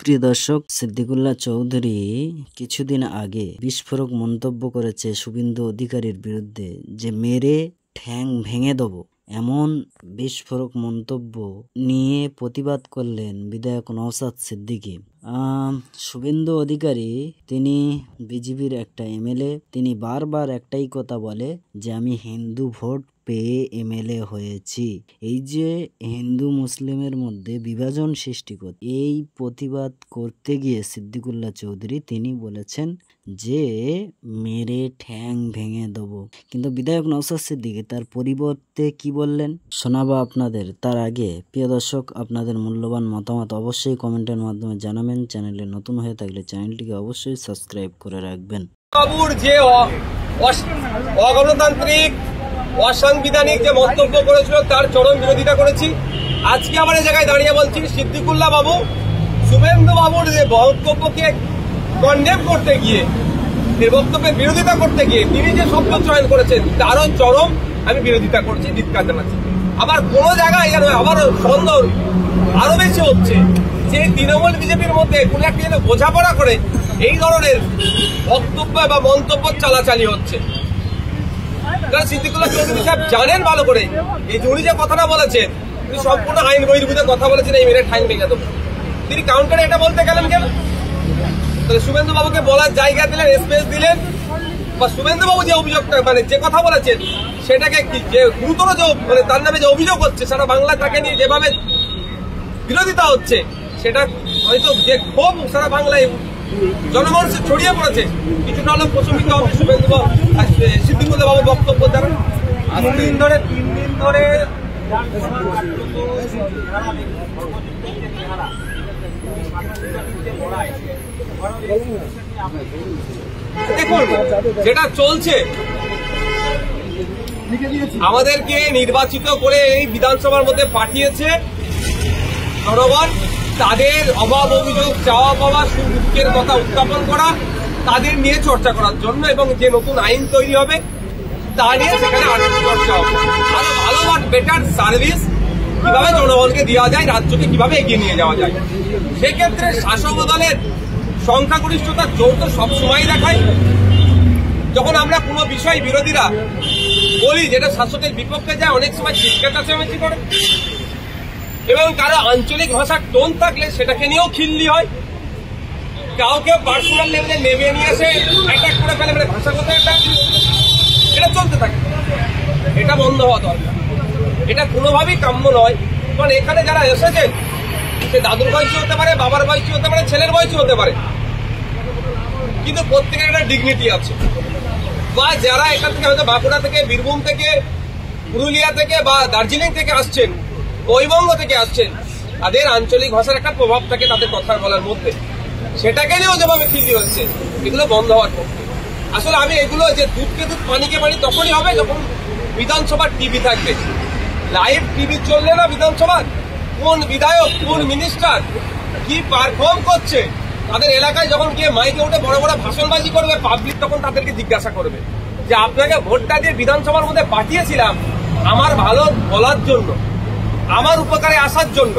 প্রিয় দর্শক, সিদ্দিকুল্লাহ চৌধুরী কিছুদিন আগে বিস্ফোরক মন্তব্য করেছে শুভেন্দু অধিকারীর বিরুদ্ধে যে মেরে ঠ্যাং ভেঙে দেব। এমন বিস্ফোরক মন্তব্য নিয়ে প্রতিবাদ করলেন বিধায়ক নওশাদ সিদ্দিকী। শুভেন্দু অধিকারী তিনি বিজেপির একটা এমএলএ, তিনি বারবার একটাই কথা বলে যে আমি হিন্দু ভোট পেয়ে এমএলএ হয়েছি। এই যে হিন্দু মুসলিমের মধ্যে বিভাজন সৃষ্টি করে এই প্রতিবাদ করতে গিয়ে সিদ্দিকুল্লাহ চৌধুরী তিনি বলেছেন যে মেরে ঠ্যাং ভেঙে দেবো। কিন্তু বিধায়ক নওশাদ সিদ্দিকী তার পরিবর্তে কি বললেন শোনাবো আপনাদের। তার আগে প্রিয় দর্শক, আপনাদের মূল্যবান মতামত অবশ্যই কমেন্টের মাধ্যমে জানাবেন। চ্যানেলে নতুন হয়ে থাকলে চ্যানেলটিকে অবশ্যই সাবস্ক্রাইব করে রাখবেন। বাবুর যে অগণতান্ত্রিক অসাংবিধানিক যে মন্তব্য করেছিল তার চরম বিরোধিতা করেছি। আজকে আমার এই জায়গায় দাঁড়িয়ে বলছি, সিদ্দিকুল্লাহ বাবু শুভেন্দু বাবুর যে বক্তব্যকে কন্ডেম করতে গিয়ে, এর বক্তব্যের বিরোধিতা করতে গিয়ে তিনি যে শব্দ চয়ন করেছেন তারও চরম আমি বিরোধিতা করছি, ধিক্কার জানাচ্ছি। আবার কোন জায়গায় আবার সন্দেহ আরো বেশি হচ্ছে যে তৃণমূল বিজেপির মধ্যে কোন একটি বোঝাপড়া করে এই ধরনের বক্তব্য বা মন্তব্য চালাচালি হচ্ছে। সিদ্দিকুল্লাহ চৌধুরী সাহেব জানেন ভালো করে এই উনি যে কথাটা বলেছেন তিনি সম্পূর্ণ আইন বহির্ভূত কথা বলেছেন, এই মেরে ঠাইন ভেঙে দেবো। তিনি কাউন্টারে এটা বলতে গেলেন কেন? শুভেন্দু বাবুকে বলার জায়গা দিলেন, স্পেস দিলেন, বা শুভেন্দু বাবু যে অভিযোগটা যে কথা বলেছেন সেটাকে যে গুরুতর যে তার নামে যে অভিযোগ হচ্ছে সারা বাংলা তাকে নিয়ে যেভাবে বিরোধিতা হচ্ছে সেটা হয়তো যে ক্ষোভ সারা বাংলায় জনগণ ছড়িয়ে পড়েছে কিছুটা হলেও প্রশমিত হবে শুভেন্দু বাবু সিদ্দিকুল্লাহ বাবুর বক্তব্য দ্বারা। 3 দিন ধরে দেখুন যেটা চলছে, আমাদেরকে নির্বাচিত করে এই বিধানসভার মধ্যে পাঠিয়েছে জনগণ, তাদের অভাব অভিযোগ চাওয়া পাওয়া সুখ দুঃখের কথা উত্থাপন করা, তাদের নিয়ে চর্চা করার জন্য, এবং যে নতুন আইন তৈরি হবে তা নিয়ে সেখানে আরো চর্চা হবে। আরো ভালো বেটার সার্ভিস কিভাবে জনগণকে দেওয়া যায়, রাজ্যকে কিভাবে এগিয়ে নিয়ে যাওয়া যায়, সেক্ষেত্রে শাসক দলের সংখ্যাগরিষ্ঠতার জোর তো সবসময় দেখায়। যখন আমরা কোনো বিষয় বিরোধীরা বলি যেটা শাসকের বিপক্ষে যায়, অনেক সময় চিৎকার চেঁচামেচি করে, এবং কারো আঞ্চলিক ভাষার টোন থাকলে সেটাকে নিয়েও খিল্লি হয়, কাউকে পার্সোনাল লেভেলে নেমে নিয়ে এসে অ্যাটাক করে ফেলে, মানে ভাষাগত একটা এটা চলতে থাকে। এটা বন্ধ হওয়া দরকার, এটা কোনোভাবেই কাম্য নয়। কারণ এখানে যারা এসেছেন সে দাদুর বয়সী হতে পারে, বাবার বয়সী হতে পারে, ছেলের বয়সী হতে পারে, কিন্তু প্রত্যেকের একটা ডিগনিটি আছে। বা যারা এখান থেকে হয়তো বাঁকুড়া থেকে, বীরভূম থেকে, পুরুলিয়া থেকে বা দার্জিলিং থেকে আসছেন, কৈবঙ্গ থেকে আসছেন, তাদের আঞ্চলিক ভাষার একটা প্রভাব থাকে তাদের কথা বলার মধ্যে, সেটাকে নিয়েও যেভাবে খিল্লি হচ্ছে, এগুলো বন্ধ হওয়ার পক্ষে। আসলে আমি এগুলো যে দুধকে দুধ পানিকে পানি তখনই হবে যখন বিধানসভার টিভি থাকবে। লাইভ টিভি চললে না বিধানসভার কোন বিধায়ক কোন মিনিস্টার কি পারফর্ম করছে তাদের এলাকায় যখন গিয়ে মাইকে উঠে বড় বড় ভাষণবাজি করবে, পাবলিক তখন তাদেরকে জিজ্ঞাসা করবে যে আপনাকে ভোটটা দিয়ে বিধানসভার মধ্যে পাঠিয়েছিলাম আমার ভালো বলার জন্য, আমার উপকারে আসার জন্য,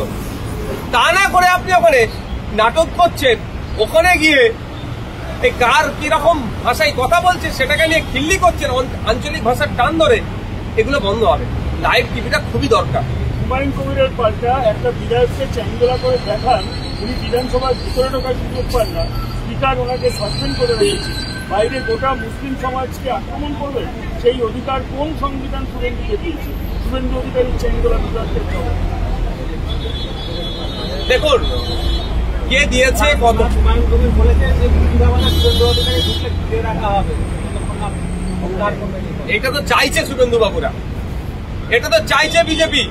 তা না করে আপনি ওখানে নাটক করছেন, ওখানে গিয়ে এই কার কিরকম ভাষায় কথা বলছে সেটাকে নিয়ে খিল্লি করছেন আঞ্চলিক ভাষার টান ধরে। এগুলো বন্ধ হবে, লাইভ টিভিটা খুবই দরকার। হুমায়ুন কবিরের পাল্টা একটা বিধায়ককে চ্যাংদোলা করে দেখান, উনি বিধানসভার ভিতরে ঢোকার সুযোগ পান না, স্পিকার ওনাকে সাসপেন্ড করে রেখেছে, বাইরে গোটা মুসলিম সমাজকে আক্রমণ করবে, সেই অধিকার কোন সংবিধান শুভেন্দুকে দিয়েছে? শুভেন্দু অধিকারী চ্যাংদোলা বিধায়কের জবাব দেখুন কে দিয়েছে, কত। হুমায়ুন কবির বলেছে যে শুভেন্দু অধিকারী ঢুকলে ঘিরে রাখা হবে, এটা তো চাইছে শুভেন্দু বাবুরা, এটা তো চাইছে বিজেপি,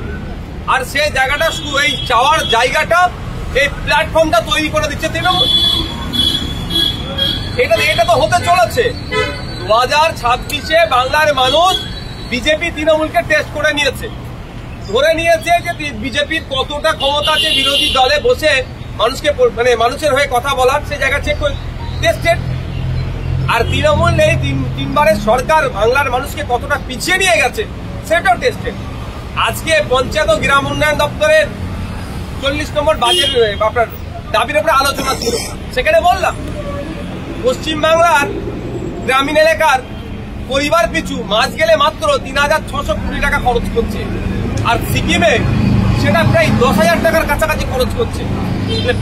আর সে জায়গাটা শুধু এই চাওয়ার জায়গাটা এই প্ল্যাটফর্মটা তৈরি করে দিচ্ছে তৃণমূল। এটা তো হতে চলেছে। 2026-এ বাংলার মানুষ বিজেপি তৃণমূলকে টেস্ট করে নিয়েছে, ধরে নিয়েছে যে বিজেপির কতটা ক্ষমতা আছে বিরোধী দলে বসে মানুষকে মানে মানুষের হয়ে কথা বলার, সে জায়গা চেক করে টেস্টেড। আর তৃণমূল এই তিনবারের সরকার বাংলার মানুষকে কতটা পিছিয়ে নিয়ে গেছে সেটাও টেস্টেড। আজকে পঞ্চায়েত ও গ্রাম উন্নয়ন দপ্তরের 40 নম্বর বাজেট আপনার দাবির উপরে আলোচনা ছিল। সেখানে বললাম পশ্চিমবাংলার গ্রামীণ এলাকার পরিবার পিছু মাস গেলে মাত্র ৩,৬০০ কোটি টাকা খরচ করছে, আর সিকিমে সেটা প্রায় ১০,০০০ টাকার কাছাকাছি খরচ করছে।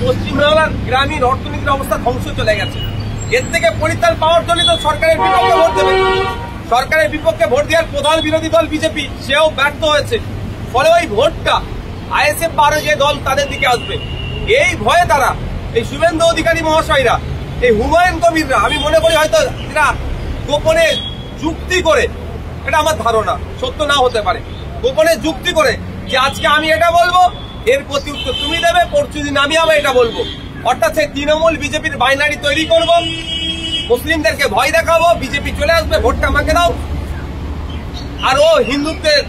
পশ্চিমবাংলার গ্রামীণ অর্থনীতির অবস্থা ধ্বংস চলে গেছে। এর থেকে পরিত্রাণ পাওয়ার জন্য তো সরকারের বিপক্ষে ভোট দেবে। সরকারের বিপক্ষে ভোট দেওয়ার প্রধান বিরোধী দল বিজেপি, সেও ব্যর্থ হয়েছে। ফলে ওই ভোটটা আইএসএফ পারে যে দল তাদের দিকে আসবে, এই ভয়ে তারা এই শুভেন্দু অধিকারী মহাশয়রা, এই হুমায়ুন কবিররা, আমি মনে করি হয়তো এরা গোপনে যুক্তি করে, এটা আমার ধারণা, সত্য না হতে পারে, গোপনে যুক্তি করে যে আজকে আমি এটা বলবো, এর প্রতি উত্তর তুমি দেবে, পরশুদিন আমি আবার এটা বলবো। অর্থাৎ সেই তৃণমূল বিজেপির বাইনারি তৈরি করব, মুসলিমদেরকে ভয় দেখাবো, বিজেপি চলে আসবে, ভোটটা আমাকে দাও। আর ও হিন্দুত্বের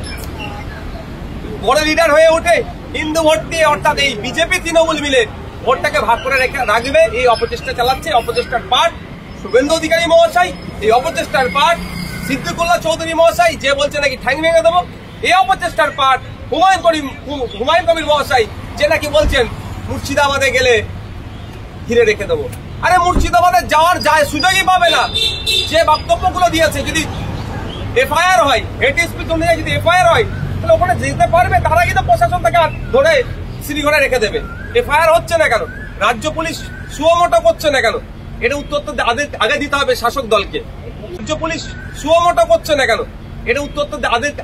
বড় লিডার হয়ে ওঠে, হিন্দু ভোট দিয়ে, অর্থাৎ এই বিজেপি তৃণমূল মিলে ভোটটাকে ভাগ করে রাখবে। এই অপচেষ্টা চালাচ্ছে। অপচেষ্টার পার্ট শুভেন্দু অধিকারী মহাশয়, এই অপচেষ্টার পার্ট সিদ্দিকুল্লাহ চৌধুরী মহাশয়, যে বলছে নাকি ঠ্যাং ভেঙে দেবো। এই অপচেষ্টার পার্ট হুমায়ুন কবির মহাশয়, যে নাকি বলছেন মুর্শিদাবাদে গেলে ঘিরে রেখে দেবো। আরে মুর্শিদাবাদে যাওয়ার সুযোগই পাবে না। যে বক্তব্যগুলো দিয়েছে, যদি এফআইআর হয়, হেড স্পিচ অনুযায়ী যদি এফআইআর হয়, তাহলে ওখানে যেতে পারবে। তারা কিন্তু প্রশাসন তাকে ধরে শ্রীঘরে রেখে দেবে। এফআইআর হচ্ছে না কেন? রাজ্য পুলিশ সুমোটো করছে না কেন? এটা উত্তর তো আগে দিতে হবে শাসক দলকে। রাজ্য পুলিশ সুমোটো করছে না কেন? এটা উত্তর তো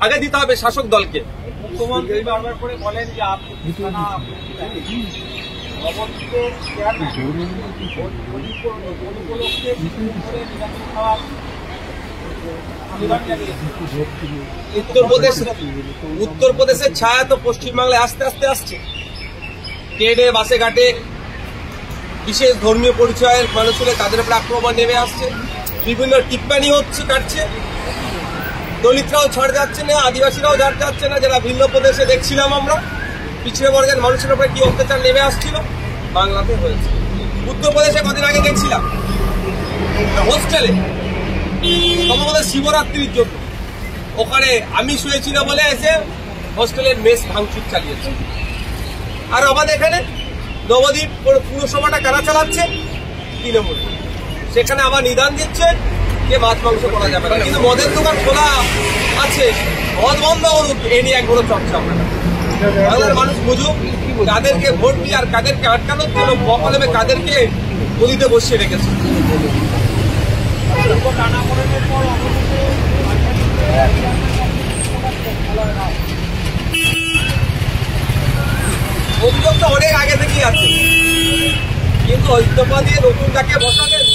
আগে দিতে হবে শাসক দলকে। মুখ্যমন্ত্রী বারবার করে বলেন যে উত্তরপ্রদেশের ছায়া তো পশ্চিমবাংলায় আস্তে আস্তে আসছে। ট্রেনে, বাসে ঘাটে বিশেষ ধর্মীয় পরিচয়ের মানুষ হলে তাদের উপরে আক্রমণ নেমে আসছে, বিভিন্ন টিপ্পানি হচ্ছে, কাটছে। দলিতরাও ছাড় যাচ্ছে না, আদিবাসীরাও ছাড় যাচ্ছে না। যারা ভিন্ন প্রদেশে দেখছিলাম আমরা, পিছিয়ে বর্গের মানুষের উপরে কি অত্যাচার নেমে আসছিল, বাংলাতে হয়েছে। উত্তরপ্রদেশে কদিন আগে দেখছিলাম হোস্টেলে, সম্ভবত শিবরাত্রির জন্য, ওখানে আমি শুয়েছিল বলে এসে হোস্টেলের মেস ভাঙচুর চালিয়েছে। আর আমাদের এখানে নবদ্বীপ পুরসভাটা কারা চালাচ্ছে? তৃণমূল। সেখানে আবার নিদান দিচ্ছে যে মাছ মাংস করা যাবে না, কিন্তু মদের দোকান খোলা আছে, মদ বন্ধ করুক, এ নিয়ে একগুলো চর্চা হবে না। বাংলার মানুষ বুঝুক কাদেরকে ভোট দিয়ে আর কাদেরকে আটকানোর জন্য বকলমে কাদেরকে গদিতে বসিয়ে রেখেছে। অভিযোগ তো অনেক আগে থেকেই আছে, কিন্তু ইস্তফা দিয়ে নতুন যাকে বসালেন